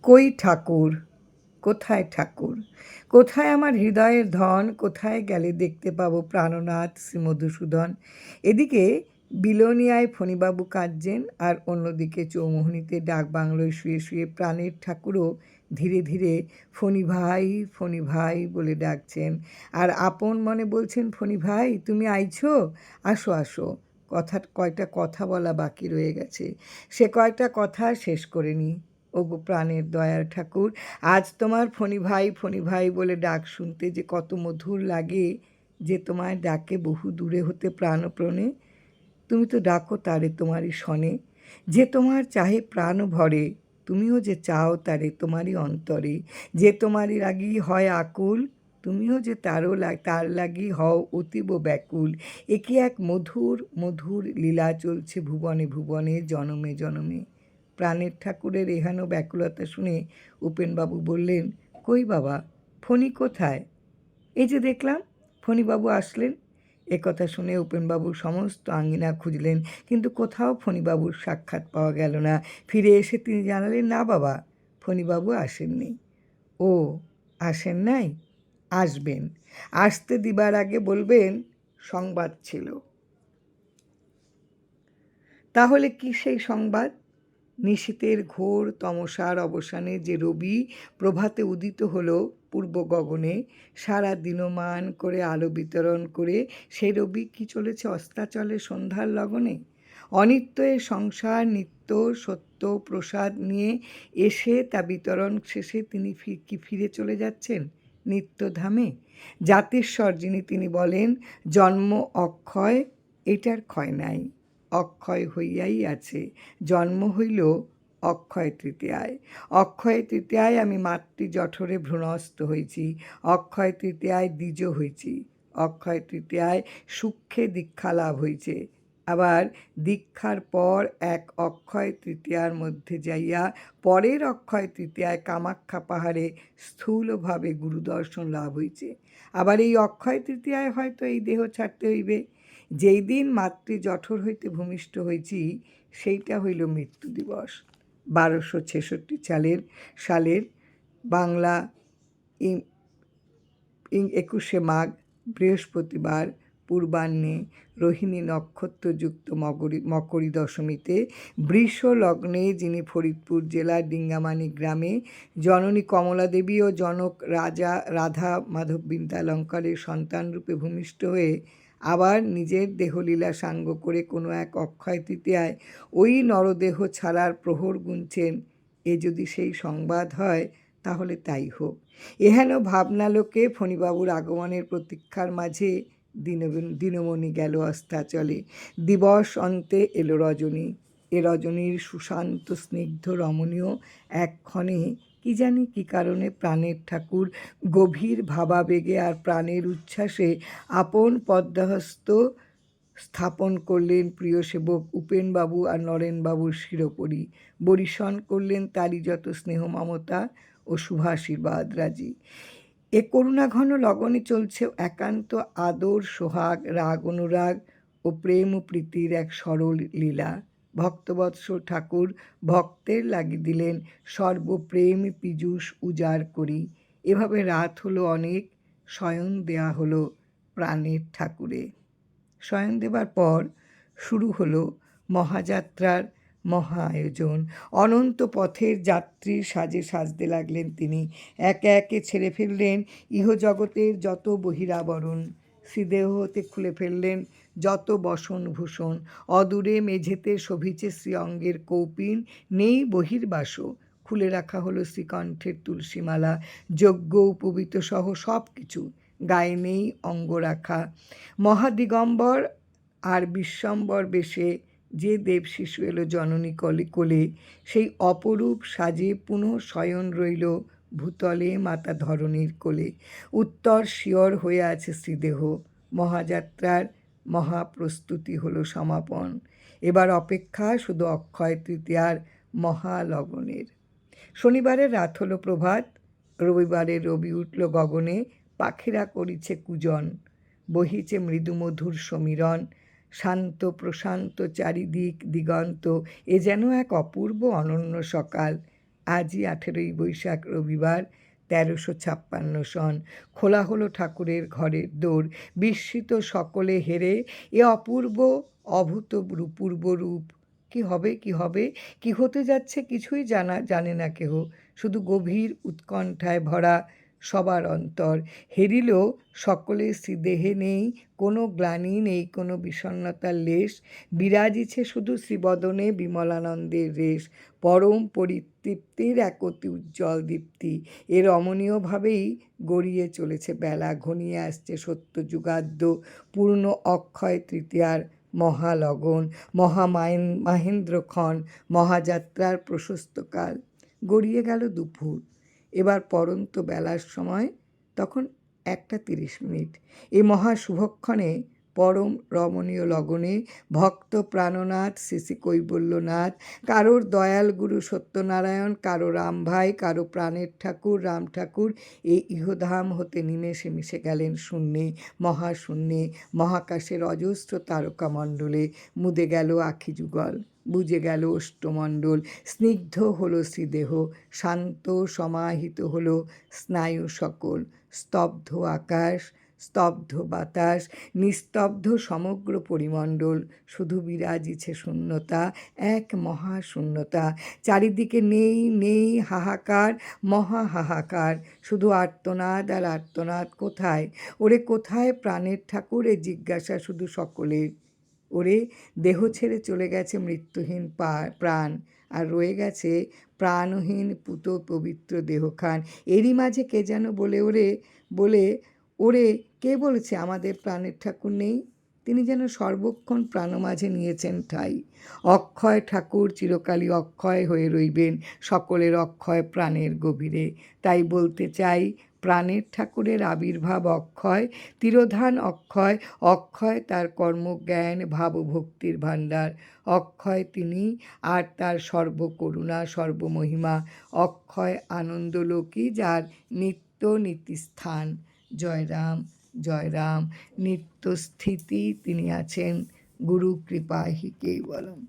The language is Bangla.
কই ঠাকুর, কোথায় ঠাকুর, কোথায় আমার হৃদয়ের ধন, কোথায় গেলে দেখতে পাবো প্রাণনাথ শ্রী মধুসূদন। এদিকে বিলোনিয়ায় ফণিবাবু কাঁদছেন, আর অন্যদিকে চৌমুহনীতে ডাক বাংলোয় শুয়ে শুয়ে প্রাণের ঠাকুরও ধীরে ধীরে ফণি ভাই বলে ডাকছেন, আর আপন মনে বলছেন, ফণি ভাই তুমি আইছো, আসো আসো। কয়টা কথা বলা বাকি রয়ে গেছে, সে কয়টা কথা শেষ করে নি। ওগো প্রাণের দয়ার ঠাকুর, আজ তোমার ফণি ভাই বলে ডাক শুনতে যে কত মধুর লাগে, যে তোমায় ডাকে বহু দূরে হতে প্রাণপ্রণে। তুমি তো ডাকো তারে তোমারই শনে, যে তোমার চাহে প্রাণ ভরে, তুমিও যে চাও তারে তোমারই অন্তরে, যে তোমারই লাগি হয় আকুল, তুমিও যে তার লাগি হও অতীব ব্যাকুল। এ কি এক মধুর মধুর লীলা চলছে ভুবনে ভুবনে, জনমে জনমে। প্রাণের ঠাকুরের এহেন ব্যাকুলতা শুনে উপেনবাবু বললেন, কই বাবা, ফণি কোথায়? এই যে দেখলাম ফণিবাবু আসলেন। একথা শুনে উপেনবাবু সমস্ত আঙিনা খুঁজলেন, কিন্তু কোথাও ফণিবাবুর সাক্ষাৎ পাওয়া গেল না। ফিরে এসে তিনি জানালেন, না বাবা, ফণিবাবু আসেননি। ও, আসেন নাই? আসবেন। আসতে দিবার আগে বলবেন সংবাদ ছিল। তাহলে কি সেই সংবাদ? নিশীথের ঘোর তমসার অবসানে যে রবি প্রভাতে উদিত হলো পূর্ব গগনে, সারা দিনমান করে আলো বিতরণ করে, সেই রবি কি চলেছে অস্তাচলে সন্ধ্যার লগনে? অনিত্য এ সংসার নিত্য সত্য প্রসাদ নিয়ে এসে তা বিতরণ শেষে তিনি কি ফিরে চলে যাচ্ছেন নিত্যধামে? জাতিস্বর যিনি, তিনি বলেন, জন্ম অক্ষয়, এটার ক্ষয় নাই, অক্ষয় হইয়াই আছে। জন্ম হইল অক্ষয় তৃতীয়ায়। অক্ষয় তৃতীয়ায় আমি মাতৃ জঠরে ভ্রূণস্থ হয়েছি, অক্ষয় তৃতীয়ায় দ্বিজ হয়েছি, অক্ষয় তৃতীয়ায় সূক্ষ্মে দীক্ষা লাভ হয়েছে। আবার দীক্ষার পর এক অক্ষয় তৃতীয়ার মধ্যে যাইয়া পরের অক্ষয় তৃতীয়ায় কামাখ্যা পাহাড়ে স্থূলভাবে গুরুদর্শন লাভ হয়েছে। আবার এই অক্ষয় তৃতীয়ায় হয়তো এই দেহ ছাড়তে হইবে। যেই দিন মাতৃ জঠর হইতে ভূমিষ্ঠ হয়েছি, সেইটা হইল মৃত্যু দিবস। 1266 সালের বাংলা 21 মাঘ বৃহস্পতিবার পূর্বাহ্নে রোহিণী নক্ষত্রযুক্ত মকরী দশমীতে বৃষ লগ্নে যিনি ফরিদপুর জেলার ডিঙ্গামানি গ্রামে জননী কমলা দেবী ও জনক রাধা মাধব বিদ্যালঙ্কারের সন্তানরূপে ভূমিষ্ঠ হয়ে আবার নিজের দেহলীলা সাঙ্গ করে কোনো এক অক্ষয় তৃতীয়ায় ওই নরদেহ ছাড়ার প্রহর গুনছেন, এ যদি সেই সংবাদ হয় তাহলে তাই হোক। এহেন ভাবনালোকে ফণিবাবুর আগমনের প্রতীক্ষার মাঝে দিনমণি গেল অস্তাচলে। দিবস অন্তে এলো রজনী। এ রজনীর সুশান্ত স্নিগ্ধ রমণীয় একক্ষণে কি জানি কি কারণে প্রাণের ঠাকুর গভীর ভাবাবেগে আর প্রাণের উচ্ছ্বাসে আপন পদ্মহস্ত স্থাপন করলেন প্রিয় সেবক উপেনবাবু আর নরেনবাবুর শিরোপরি। বরিশন করলেন তারই যত স্নেহ মমতা ও শুভাশীর্বাদ রাজি। এ করুণাঘন লগনে চলছে একান্ত আদর সোহাগ, রাগ অনুরাগ ও প্রেম ও প্রীতির এক সরল লীলা। ভক্তবৎসল ঠাকুর ভক্তের লাগি দিলেন সর্বপ্রেম পীযূষ উজাড় করি। এভাবে রাত হলো অনেক, শয়ন দেয়া হলো প্রাণের ঠাকুরে। শয়ন দেবার পর শুরু হলো মহাযাত্রার মহা আয়োজন। অনন্ত পথের যাত্রীর সাজে সাজতে লাগলেন তিনি। একে একে ছেড়ে ফেললেন ইহজগতের যত বহিরাবরণ, শ্রীদেহ হতে খুলে ফেললেন যত বসন ভূষণ। অদূরে মেঝেতে শোভিছে শ্রীঅঙ্গের কৌপিন, নেই বহির্বাসও। খুলে রাখা হলো শ্রীকণ্ঠের তুলসীমালা, যজ্ঞ উপবীত সহ সব কিছু। গায়ে নেই অঙ্গ রাখা। মহাদিগম্বর আর বিশ্বম্বর বেশে যে দেব শিশু এলো জননী কোলে, সেই অপরূপ সাজে পুনঃ শয়ন রইল ভূতলে মাতা ধরণীর কোলে। উত্তর শিয়র হয়ে আছে শ্রীদেহ। মহাযাত্রার মহাপ্রস্তুতি হলো সমাপন। এবার অপেক্ষা শুধু অক্ষয় তৃতীয়ার মহালগনের। শনিবারের রাত হলো প্রভাত, রবিবারের রবি উঠল গগনে, পাখিরা করিছে কূজন, বহিছে মৃদুমধুর সমীরণ, শান্ত প্রশান্ত চারিদিক দিগন্ত। এ যেন এক অপূর্ব অনন্য সকাল। আজই 18ই বৈশাখ রবিবার 1356 সন। খোলা হলো ঠাকুরের ঘরের দোর। বিস্মিত সকলে হেরে এ অপূর্ব অভূতপূর্ব রূপ। কি হবে, কি হবে, কি হতে যাচ্ছে কিছুই জানে না কেহ। শুধু গভীর উৎকণ্ঠায় ভরা সবার অন্তর। হেরিল সকলের শ্রীদেহে নেই কোনো গ্লানি, নেই কোনো বিষণ্ণতার লেশ। বিরাজিছে শুধু শ্রীবদনে বিমলানন্দের রেশ। পরম পরিতৃপ্তির এক অতি উজ্জ্বল দীপ্তি। এ রমণীয়ভাবেই গড়িয়ে চলেছে বেলা। ঘনিয়ে আসছে সত্য যুগাদ্য পূর্ণ অক্ষয় তৃতীয়ার মহালগন, মাহেন্দ্রক্ষণ, মহাযাত্রার প্রশস্তকাল। গড়িয়ে গেল দুপুর। এবার পড়ন্ত বেলার সময়, তখন 1:30। এই মহাশুভক্ষণে পরম রমণীয় লগনে ভক্ত প্রাণনাথ শ্রী শ্রী কৈবল্যনাথ, কারোর দয়াল গুরু সত্যনারায়ণ, কারো রামভাই, কারো প্রাণের ঠাকুর রাম ঠাকুর এই ইহধাম হতে নিমেষে মিশে গেলেন শূন্যে, মহাশূন্যে। মহাকাশের অজস্র তারকামণ্ডলে মুদে গেল আখি যুগল, বুজে গেল অষ্টমণ্ডল। স্নিগ্ধ হলো শ্রীদেহ, শান্ত সমাহিত হলো স্নায়ু সকল। স্তব্ধ আকাশ, স্তব্ধ বাতাস, নিস্তব্ধ সমগ্র পরিমণ্ডল। শুধু বিরাজিছে শূন্যতা, এক মহাশূন্যতা। চারিদিকে নেই নেই হাহাকার, মহা হাহাকার। শুধু আর্তনাদ আর আর্তনাদ। কোথায় ওরে, কোথায় প্রাণের ঠাকুর? এ জিজ্ঞাসা শুধু সকলের। ওরে, দেহ ছেড়ে চলে গেছে মৃত্যুহীন প্রাণ, আর রয়ে গেছে প্রাণহীন পুত পবিত্র দেহখান। এরই মাঝে কে যেন বলে ওরে, কে বলেছে আমাদের প্রাণের ঠাকুর নেই? তিনি যেন সর্বক্ষণ প্রাণ মাঝে নিয়েছেন ঠাই। অক্ষয় ঠাকুর চিরকালই অক্ষয় হয়ে রইবেন সকলের অক্ষয় প্রাণের গভীরে। তাই বলতে চাই, প্রাণের ঠাকুরের আবির্ভাব অক্ষয়, তিরোধান অক্ষয়। অক্ষয় তার কর্মজ্ঞান ভাবভক্তির ভাণ্ডার। অক্ষয় তিনি, আর তার সর্বকরুণা সর্বমহিমা। অক্ষয় আনন্দলোকী, যার নিত্য নীতিস্থান। জয় রাম, জয় রাম। নিত্যস্থিতি তিনি আছেন, গুরু কৃপা হি কেবলম।